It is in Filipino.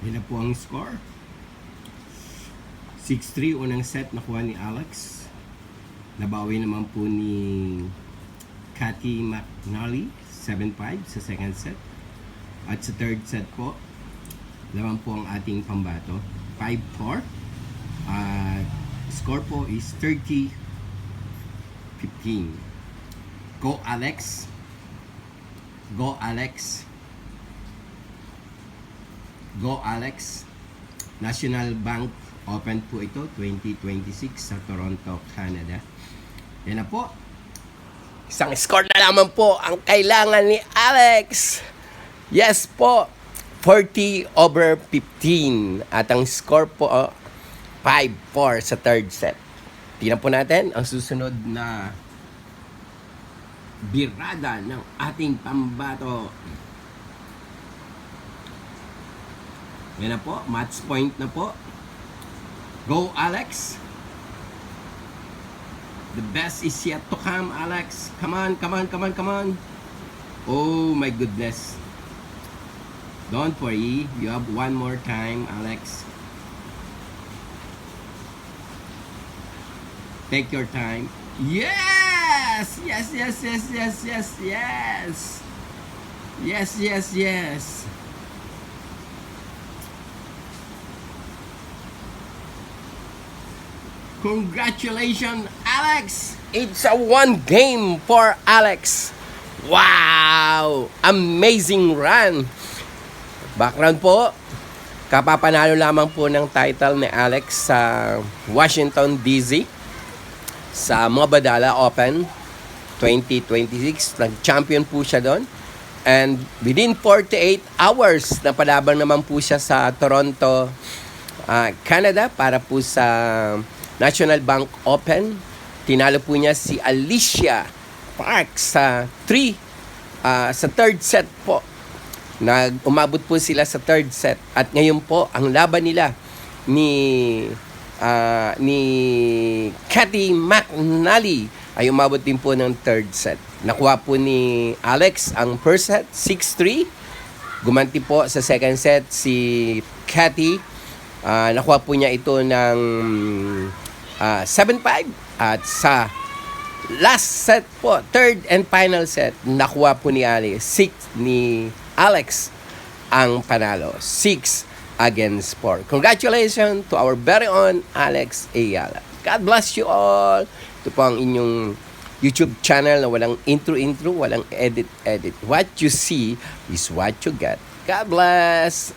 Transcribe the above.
Yan na po ang score. 6-3 unang set nakuha ni Alex. Nabawi naman po ni Cathy McNally 7-5 sa second set. At sa third set po, naman po ang ating pambato 5-4. At score po is 30-15. Go Alex. Go Alex. Go Alex. National Bank Open po ito 2026 sa Toronto, Canada. Yan na po. Isang score na naman po ang kailangan ni Alex. Yes po. 40/15. At ang score po 5-4 sa third set. Tingnan po natin ang susunod na birada ng ating pambato. Yan na po, match point na po. Go Alex. The best is yet to come, Alex. Come on, come on, come on, come on. Oh my goodness. Don't worry, you have one more time, Alex. Take your time. Yes! Yes, yes, yes, yes, yes, yes. Yes, yes, yes. Congratulations, Alex! It's a one game for Alex. Wow! Amazing run! Background po, kapapanalo lamang po ng title ni Alex sa Washington, D.C. sa Mubadala Open 2026. Nag-champion po siya doon. And within 48 hours, napalabang naman po siya sa Toronto, Canada para po sa National Bank Open. Tinalo po niya si Alicia Parks sa third set po. Umabot po sila sa third set. At ngayon po, ang laban nila ni Cathy McNally ay umabot din po ng third set. Nakuha po ni Alex ang first set, 6-3. Gumanti po sa second set si Cathy. Nakuha po niya ito ng 7-5. At sa last set po, third and final set, nakuha po ni Alex ang panalo. 6-4. Congratulations to our very own Alex Ayala. God bless you all. Ito po ang inyong YouTube channel na walang intro-intro, walang edit-edit. What you see is what you get. God bless.